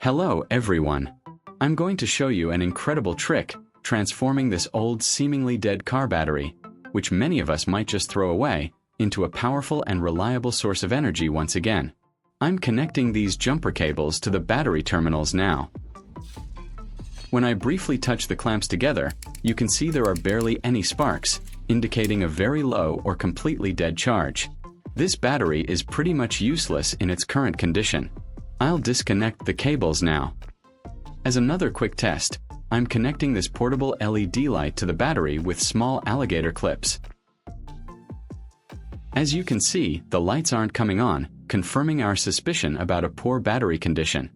Hello everyone. I'm going to show you an incredible trick, transforming this old seemingly dead car battery, which many of us might just throw away, into a powerful and reliable source of energy once again. I'm connecting these jumper cables to the battery terminals now. When I briefly touch the clamps together, you can see there are barely any sparks, indicating a very low or completely dead charge. This battery is pretty much useless in its current condition. I'll disconnect the cables now. As another quick test, I'm connecting this portable LED light to the battery with small alligator clips. As you can see, the lights aren't coming on, confirming our suspicion about a poor battery condition.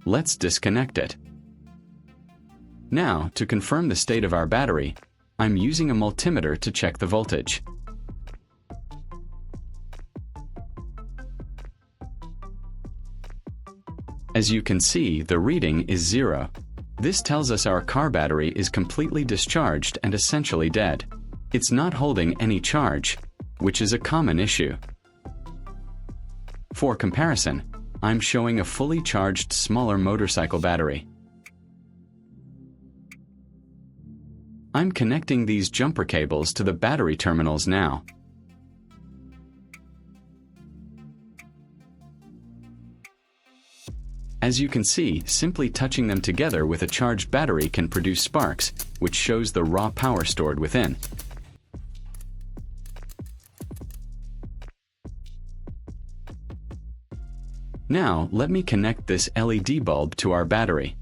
Let's disconnect it. Now, to confirm the state of our battery, I'm using a multimeter to check the voltage. As you can see, the reading is 0. This tells us our car battery is completely discharged and essentially dead. It's not holding any charge, which is a common issue. For comparison, I'm showing a fully charged smaller motorcycle battery. I'm connecting these jumper cables to the battery terminals now. As you can see, simply touching them together with a charged battery can produce sparks, which shows the raw power stored within. Now, let me connect this LED bulb to our battery.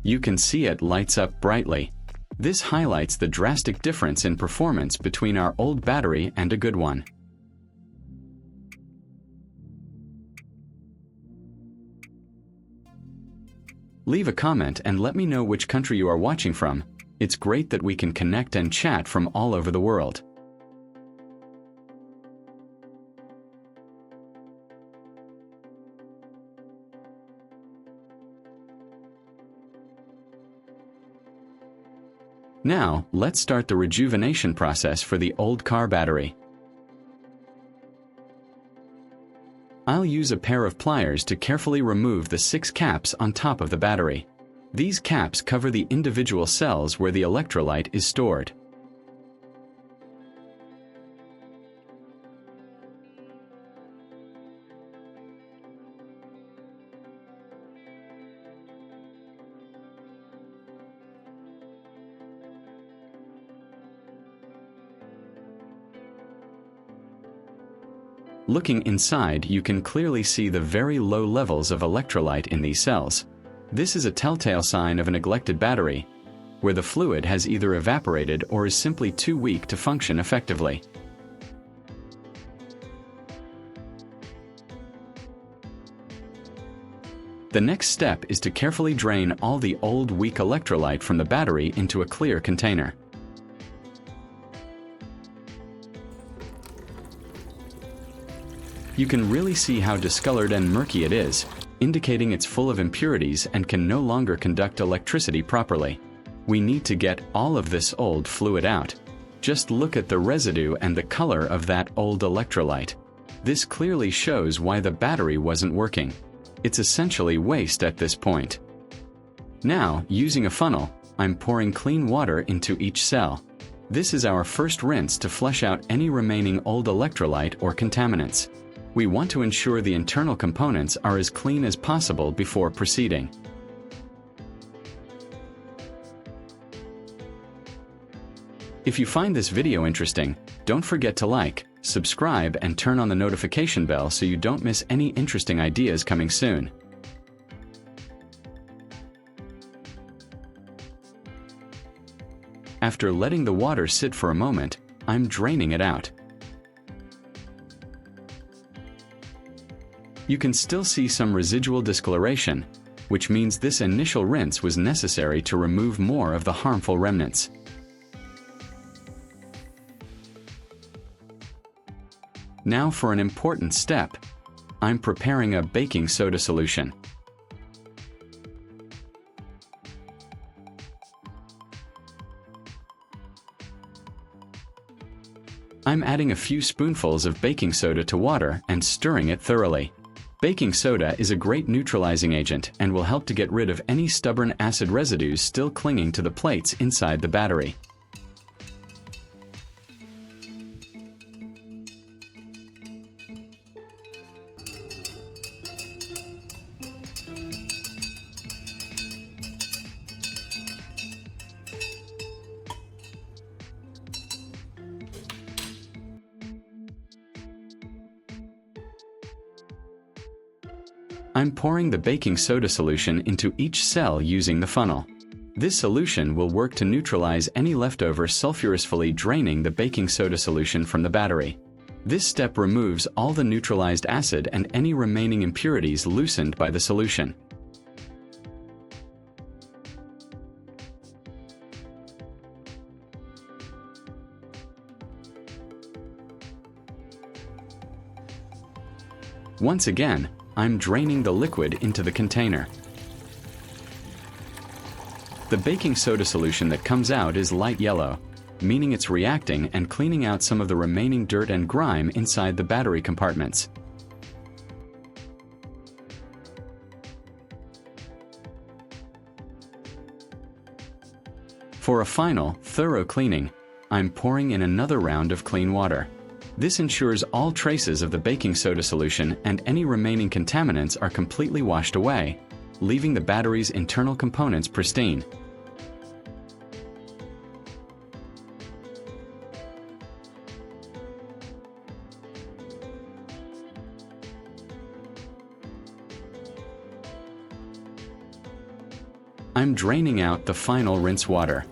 You can see it lights up brightly. This highlights the drastic difference in performance between our old battery and a good one. Leave a comment and let me know which country you are watching from. It's great that we can connect and chat from all over the world. Now, let's start the rejuvenation process for the old car battery. I'll use a pair of pliers to carefully remove the 6 caps on top of the battery. These caps cover the individual cells where the electrolyte is stored. Looking inside, you can clearly see the very low levels of electrolyte in these cells. This is a telltale sign of a neglected battery, where the fluid has either evaporated or is simply too weak to function effectively. The next step is to carefully drain all the old weak electrolyte from the battery into a clear container. You can really see how discolored and murky it is, indicating it's full of impurities and can no longer conduct electricity properly. We need to get all of this old fluid out. Just look at the residue and the color of that old electrolyte. This clearly shows why the battery wasn't working. It's essentially waste at this point. Now, using a funnel, I'm pouring clean water into each cell. This is our first rinse to flush out any remaining old electrolyte or contaminants. We want to ensure the internal components are as clean as possible before proceeding. If you find this video interesting, don't forget to like, subscribe, and turn on the notification bell so you don't miss any interesting ideas coming soon. After letting the water sit for a moment, I'm draining it out. You can still see some residual discoloration, which means this initial rinse was necessary to remove more of the harmful remnants. Now for an important step. I'm preparing a baking soda solution. I'm adding a few spoonfuls of baking soda to water and stirring it thoroughly. Baking soda is a great neutralizing agent and will help to get rid of any stubborn acid residues still clinging to the plates inside the battery. I'm pouring the baking soda solution into each cell using the funnel. This solution will work to neutralize any leftover sulfurous, fully draining the baking soda solution from the battery. This step removes all the neutralized acid and any remaining impurities loosened by the solution. Once again, I'm draining the liquid into the container. The baking soda solution that comes out is light yellow, meaning it's reacting and cleaning out some of the remaining dirt and grime inside the battery compartments. For a final, thorough cleaning, I'm pouring in another round of clean water. This ensures all traces of the baking soda solution and any remaining contaminants are completely washed away, leaving the battery's internal components pristine. I'm draining out the final rinse water.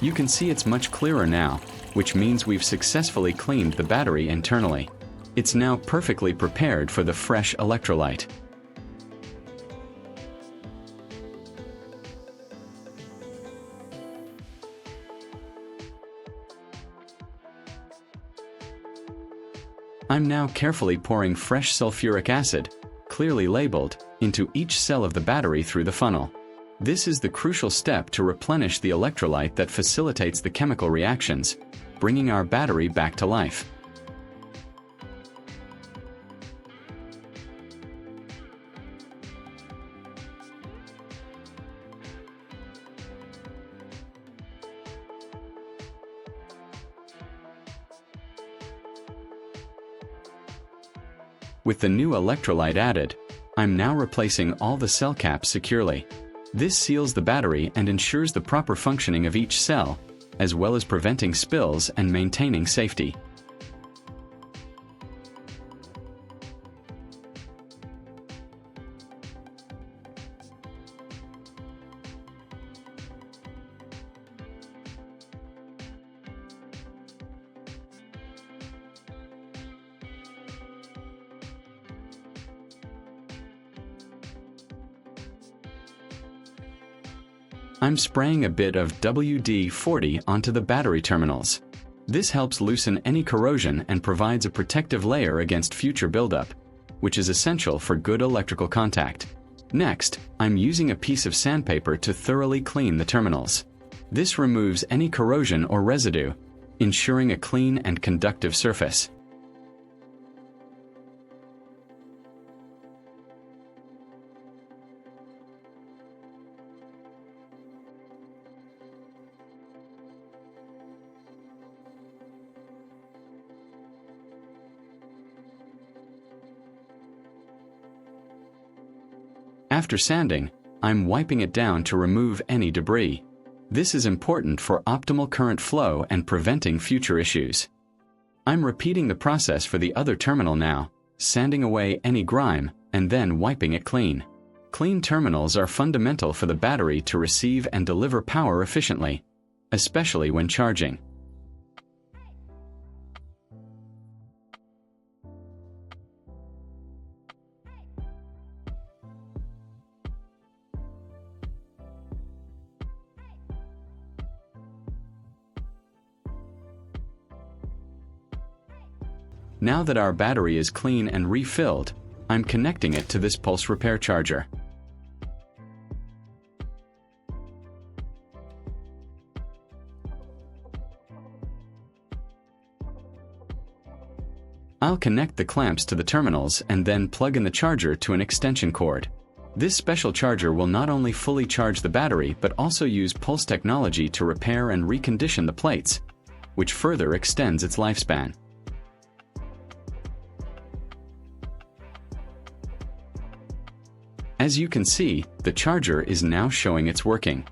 You can see it's much clearer now, which means we've successfully cleaned the battery internally. It's now perfectly prepared for the fresh electrolyte. I'm now carefully pouring fresh sulfuric acid, clearly labeled, into each cell of the battery through the funnel. This is the crucial step to replenish the electrolyte that facilitates the chemical reactions, bringing our battery back to life. With the new electrolyte added, I'm now replacing all the cell caps securely. This seals the battery and ensures the proper functioning of each cell, as well as preventing spills and maintaining safety. I'm spraying a bit of WD-40 onto the battery terminals. This helps loosen any corrosion and provides a protective layer against future buildup, which is essential for good electrical contact. Next, I'm using a piece of sandpaper to thoroughly clean the terminals. This removes any corrosion or residue, ensuring a clean and conductive surface. After sanding, I'm wiping it down to remove any debris. This is important for optimal current flow and preventing future issues. I'm repeating the process for the other terminal now, sanding away any grime and then wiping it clean. Clean terminals are fundamental for the battery to receive and deliver power efficiently, especially when charging. Now that our battery is clean and refilled, I'm connecting it to this pulse repair charger. I'll connect the clamps to the terminals and then plug in the charger to an extension cord. This special charger will not only fully charge the battery but also use pulse technology to repair and recondition the plates, which further extends its lifespan. As you can see, the charger is now showing it's working.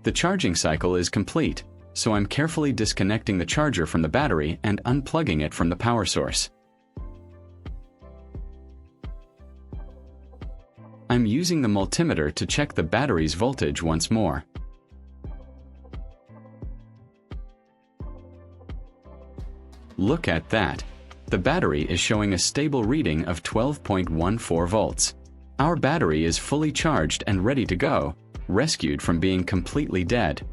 The charging cycle is complete, so I'm carefully disconnecting the charger from the battery and unplugging it from the power source. I'm using the multimeter to check the battery's voltage once more. Look at that! The battery is showing a stable reading of 12.14 volts. Our battery is fully charged and ready to go, rescued from being completely dead.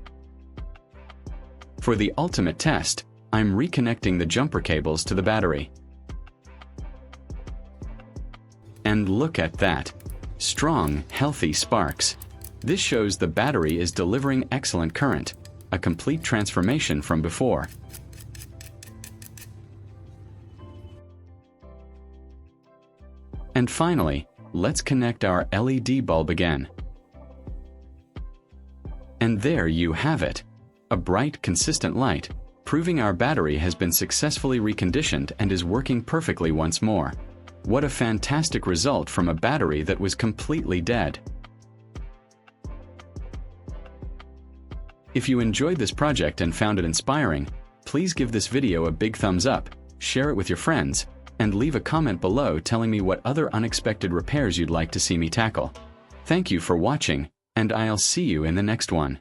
For the ultimate test, I'm reconnecting the jumper cables to the battery. And look at that! Strong, healthy sparks. This shows the battery is delivering excellent current, a complete transformation from before. And finally, let's connect our LED bulb again. And there you have it. A bright, consistent light, proving our battery has been successfully reconditioned and is working perfectly once more. What a fantastic result from a battery that was completely dead. If you enjoyed this project and found it inspiring, please give this video a big thumbs up, share it with your friends, and leave a comment below telling me what other unexpected repairs you'd like to see me tackle. Thank you for watching, and I'll see you in the next one.